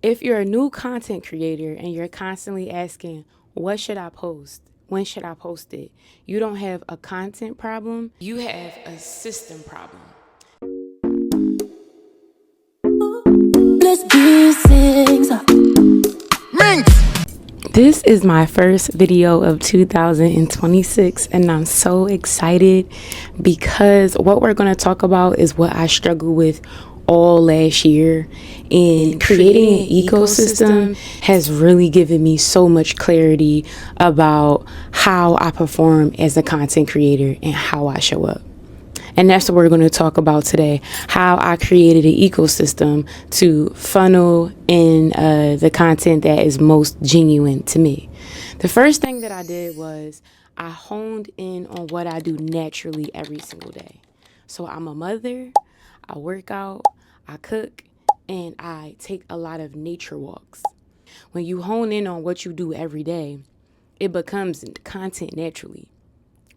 If you're a new content creator and you're constantly asking, what should I post? When should I post it? You don't have a content problem, you have a system problem. Let's do things up. This is my first video of 2026, and I'm so excited because what we're going to talk about is what I struggled with all last year. And creating an ecosystem has really given me so much clarity about how I perform as a content creator and how I show up. And that's what we're going to talk about today, how I created an ecosystem to funnel in the content that is most genuine to me. The first thing that I did was I honed in on what I do naturally every single day. So I'm a mother, I work out, I cook, and I take a lot of nature walks. When you hone in on what you do every day, it becomes content naturally,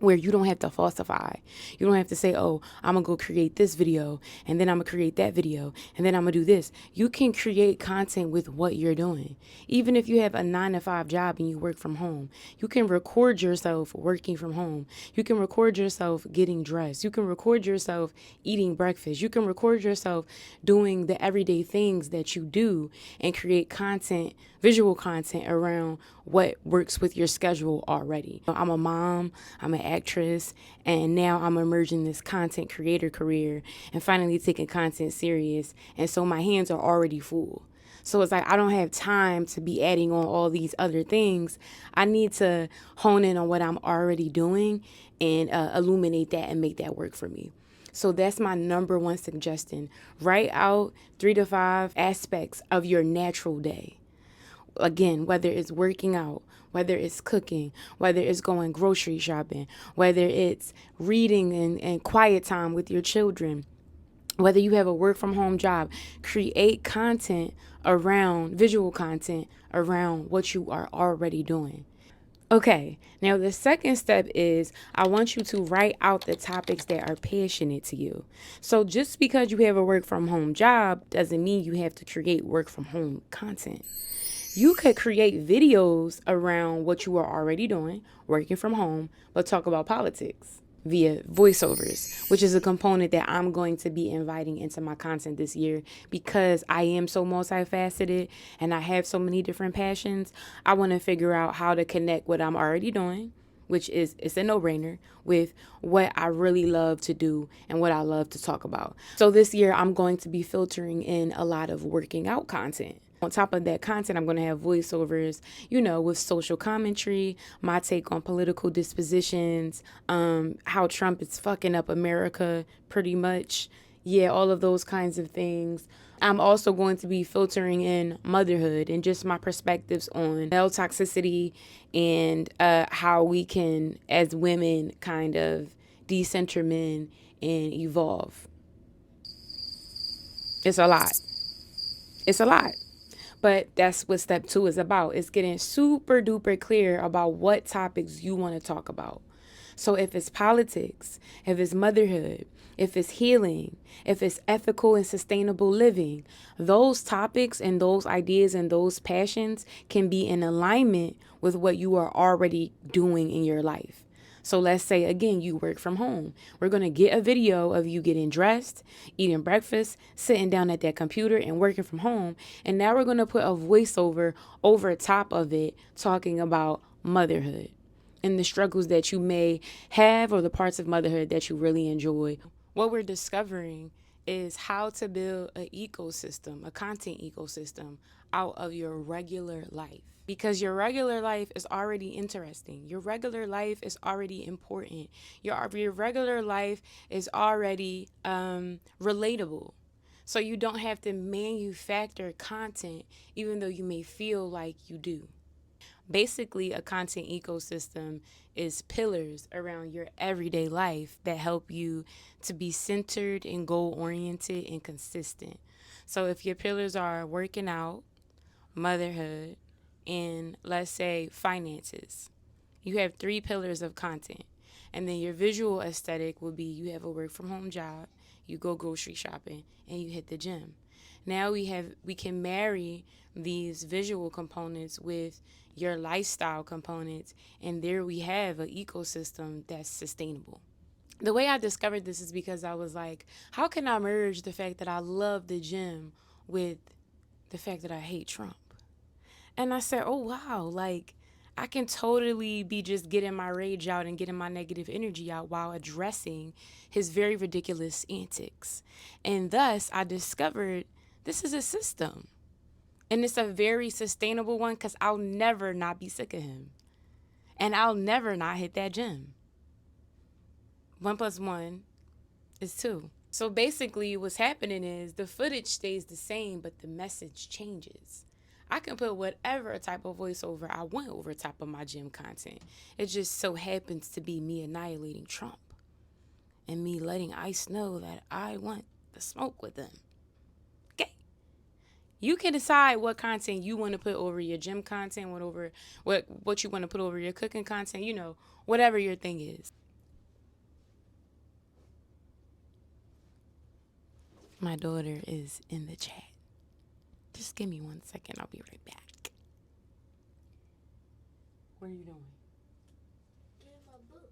where you don't have to falsify. You don't have to say, oh, I'm going to go create this video, and then I'm going to create that video, and then I'm going to do this. You can create content with what you're doing. Even if you have a 9-to-5 job and you work from home, you can record yourself working from home. You can record yourself getting dressed. You can record yourself eating breakfast. You can record yourself doing the everyday things that you do and create content, visual content around what works with your schedule already. I'm a mom, I'm an actress, and now I'm emerging this content creator career and finally taking content serious. And so my hands are already full. So it's like I don't have time to be adding on all these other things. I need to hone in on what I'm already doing and illuminate that and make that work for me. So that's my number one suggestion. Write out 3 to 5 aspects of your natural day. Again, whether it's working out, whether it's cooking, whether it's going grocery shopping, whether it's reading and quiet time with your children, whether you have a work from home job, create content around, visual content around what you are already doing. Okay, now the second step is I want you to write out the topics that are passionate to you. So just because you have a work from home job doesn't mean you have to create work from home content. You could create videos around what you are already doing, working from home, but talk about politics via voiceovers, which is a component that I'm going to be inviting into my content this year because I am so multifaceted and I have so many different passions. I want to figure out how to connect what I'm already doing, which is it's a no-brainer, with what I really love to do and what I love to talk about. So this year I'm going to be filtering in a lot of working out content. On top of that content, I'm going to have voiceovers, with social commentary, my take on political dispositions, how Trump is fucking up America pretty much. Yeah, all of those kinds of things. I'm also going to be filtering in motherhood and just my perspectives on male toxicity and how we can, as women, kind of decenter men and evolve. It's a lot. It's a lot. But that's what step 2 is about. It's getting super duper clear about what topics you want to talk about. So if it's politics, if it's motherhood, if it's healing, if it's ethical and sustainable living, those topics and those ideas and those passions can be in alignment with what you are already doing in your life. So let's say, again, you work from home. We're going to get a video of you getting dressed, eating breakfast, sitting down at that computer and working from home. And now we're going to put a voiceover over top of it talking about motherhood and the struggles that you may have or the parts of motherhood that you really enjoy. What we're discovering is how to build an ecosystem, a content ecosystem out of your regular life. Because your regular life is already interesting. Your regular life is already important. Your regular life is already relatable. So you don't have to manufacture content even though you may feel like you do. Basically, a content ecosystem is pillars around your everyday life that help you to be centered and goal-oriented and consistent. So if your pillars are working out, motherhood, and let's say finances, you have 3 pillars of content. And then your visual aesthetic will be you have a work from home job, you go grocery shopping, and you hit the gym. Now we can marry these visual components with your lifestyle components, and there we have an ecosystem that's sustainable. The way I discovered this is because I was like, how can I merge the fact that I love the gym with the fact that I hate Trump? And I said, oh, wow, like I can totally be just getting my rage out and getting my negative energy out while addressing his very ridiculous antics. And thus, I discovered this is a system. And it's a very sustainable one because I'll never not be sick of him. And I'll never not hit that gym. 1 + 1 is 2. So basically, what's happening is the footage stays the same, but the message changes. I can put whatever type of voiceover I want over top of my gym content. It just so happens to be me annihilating Trump and me letting ICE know that I want the smoke with them. Okay. You can decide what content you want to put over your gym content, what you want to put over your cooking content, whatever your thing is. My daughter is in the chat. Just give me 1 second. I'll be right back. What are you doing? Get my book.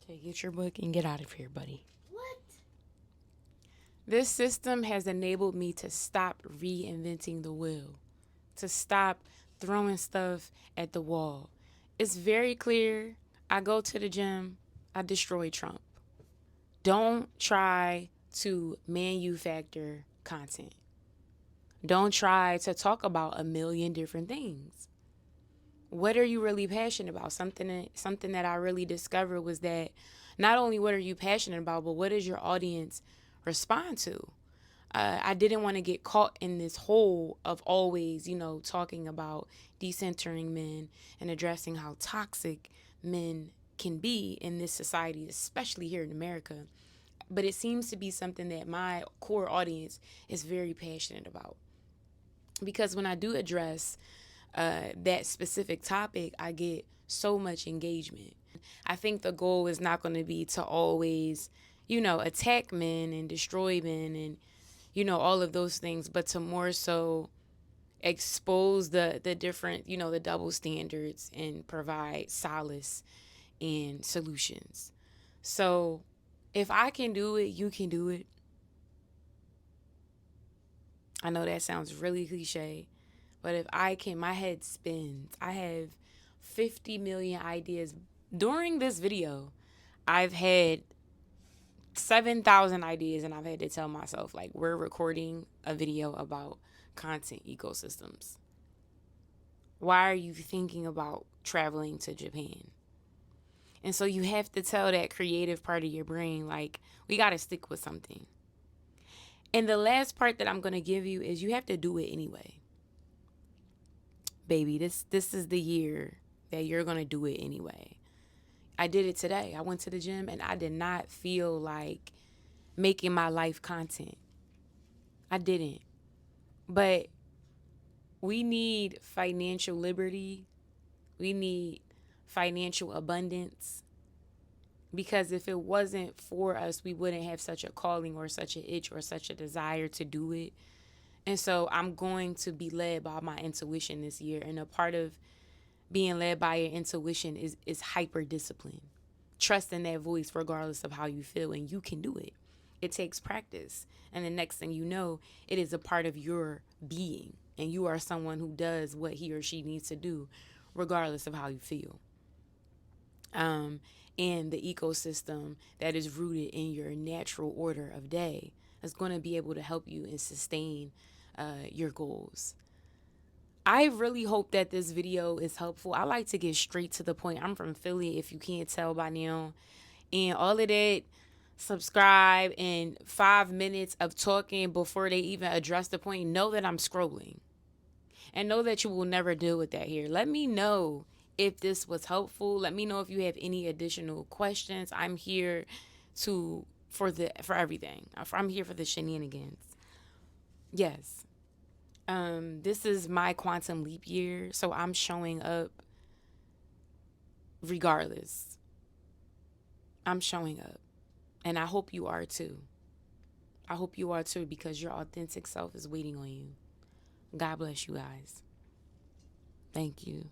Okay, get your book and get out of here, buddy. What? This system has enabled me to stop reinventing the wheel, to stop throwing stuff at the wall. It's very clear. I go to the gym, I destroy Trump. Don't try to manufacture content. Don't try to talk about a million different things. What are you really passionate about? Something that I really discovered was that not only what are you passionate about, but what does your audience respond to? I didn't want to get caught in this hole of always, talking about decentering men and addressing how toxic men can be in this society, especially here in America. But it seems to be something that my core audience is very passionate about. Because when I do address that specific topic, I get so much engagement. I think the goal is not going to be to always, attack men and destroy men and, all of those things, but to more so expose the different, the double standards and provide solace and solutions. So if I can do it, you can do it. I know that sounds really cliche, but if I can, my head spins. I have 50 million ideas. During this video, I've had 7,000 ideas, and I've had to tell myself, like, we're recording a video about content ecosystems. Why are you thinking about traveling to Japan? And so you have to tell that creative part of your brain, like, we got to stick with something. And the last part that I'm going to give you is you have to do it anyway. Baby, this is the year that you're going to do it anyway. I did it today. I went to the gym and I did not feel like making my life content. I didn't. But we need financial liberty. We need financial abundance. Because if it wasn't for us, we wouldn't have such a calling or such an itch or such a desire to do it. And so I'm going to be led by my intuition this year. And a part of being led by your intuition is hyper discipline. Trusting that voice regardless of how you feel, and you can do it. It takes practice. And the next thing you know, it is a part of your being. And you are someone who does what he or she needs to do regardless of how you feel. And the ecosystem that is rooted in your natural order of day is going to be able to help you and sustain your goals. I really hope that this video is helpful. I like to get straight to the point. I'm from Philly, if you can't tell by now. And all of that subscribe and 5 minutes of talking before they even address the point, know that I'm scrolling. And know that you will never deal with that here. Let me know if this was helpful. Let me know if you have any additional questions. I'm here for everything. I'm here for the shenanigans. Yes. This is my quantum leap year, so I'm showing up regardless. I'm showing up, and I hope you are too. I hope you are too, because your authentic self is waiting on you. God bless you guys. Thank you.